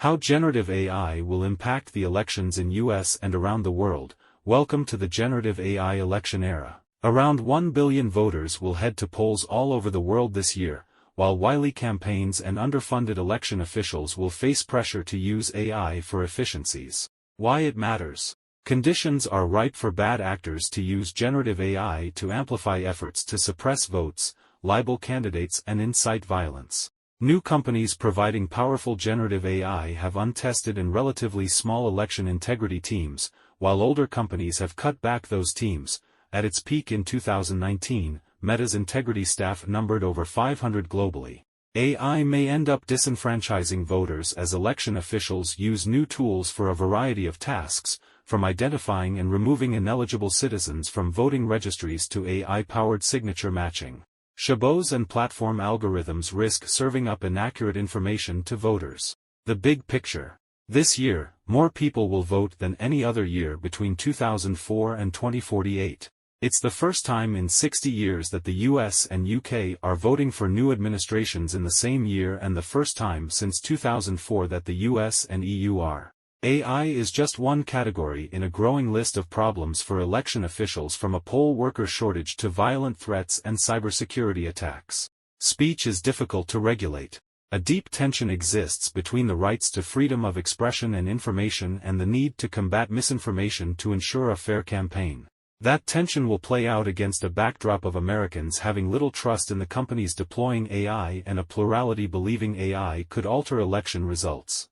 How generative AI will impact the elections in US and around the world. Welcome to the generative AI election era. Around 1 billion voters will head to polls all over the world this year, while wily campaigns and underfunded election officials will face pressure to use AI for efficiencies. Why it matters. Conditions are ripe for bad actors to use generative AI to amplify efforts to suppress votes, libel candidates and incite violence. New companies providing powerful generative AI have untested and relatively small election integrity teams, while older companies have cut back those teams. At its peak in 2019, Meta's integrity staff numbered over 500 globally. AI may end up disenfranchising voters as election officials use new tools for a variety of tasks, from identifying and removing ineligible citizens from voting registries to AI-powered signature matching. Chabot's and platform algorithms risk serving up inaccurate information to voters. The big picture. This year, more people will vote than any other year between 2004 and 2048. It's the first time in 60 years that the US and UK are voting for new administrations in the same year, and the first time since 2004 that the US and EU are. AI is just one category in a growing list of problems for election officials, from a poll worker shortage to violent threats and cybersecurity attacks. Speech is difficult to regulate. A deep tension exists between the rights to freedom of expression and information and the need to combat misinformation to ensure a fair campaign. That tension will play out against a backdrop of Americans having little trust in the companies deploying AI and a plurality believing AI could alter election results.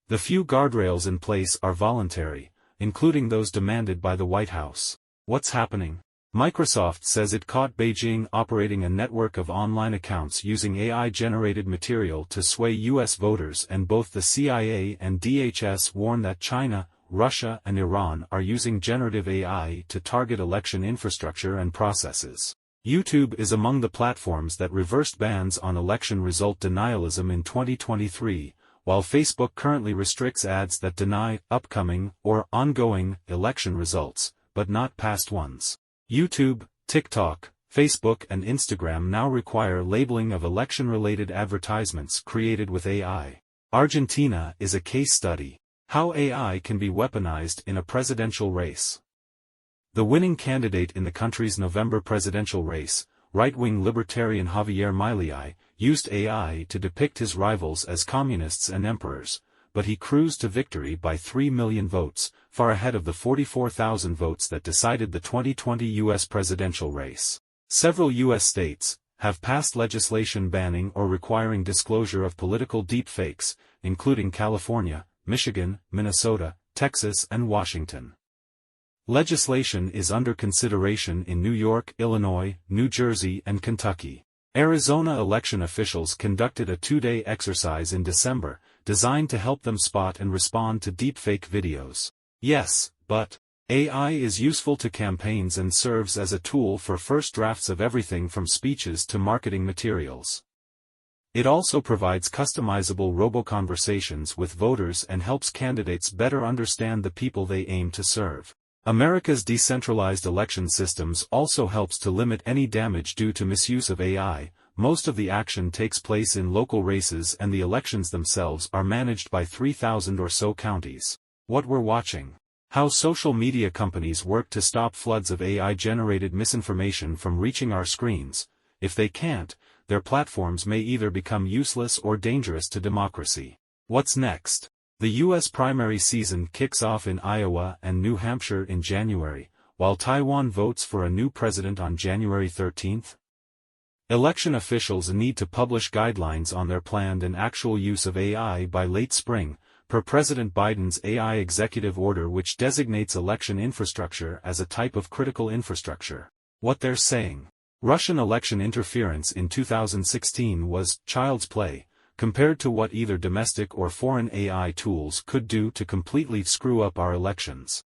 The few guardrails in place are voluntary, including those demanded by the White House. What's happening? Microsoft says it caught Beijing operating a network of online accounts using AI-generated material to sway U.S. voters, and both the CIA and DHS warn that China, Russia and Iran are using generative AI to target election infrastructure and processes. YouTube is among the platforms that reversed bans on election result denialism in 2023, while Facebook currently restricts ads that deny upcoming or ongoing election results, but not past ones. YouTube, TikTok, Facebook and Instagram now require labeling of election-related advertisements created with AI. Argentina is a case study. How AI can be weaponized in a presidential race. The winning candidate in the country's November presidential race, right-wing libertarian Javier Milei, used AI to depict his rivals as communists and emperors, but he cruised to victory by 3 million votes, far ahead of the 44,000 votes that decided the 2020 U.S. presidential race. Several U.S. states have passed legislation banning or requiring disclosure of political deepfakes, including California, Michigan, Minnesota, Texas and Washington. Legislation is under consideration in New York, Illinois, New Jersey and Kentucky. Arizona election officials conducted a 2-day exercise in December, designed to help them spot and respond to deepfake videos. Yes, but AI is useful to campaigns and serves as a tool for first drafts of everything from speeches to marketing materials. It also provides customizable robo-conversations with voters and helps candidates better understand the people they aim to serve. America's decentralized election systems also helps to limit any damage due to misuse of AI. Most of the action takes place in local races and the elections themselves are managed by 3,000 or so counties. What we're watching. How social media companies work to stop floods of AI-generated misinformation from reaching our screens. If they can't, their platforms may either become useless or dangerous to democracy. What's next? The U.S. primary season kicks off in Iowa and New Hampshire in January, while Taiwan votes for a new president on January 13. Election officials need to publish guidelines on their planned and actual use of AI by late spring, per President Biden's AI executive order, which designates election infrastructure as a type of critical infrastructure. What they're saying. Russian election interference in 2016 was child's play, compared to what either domestic or foreign AI tools could do to completely screw up our elections.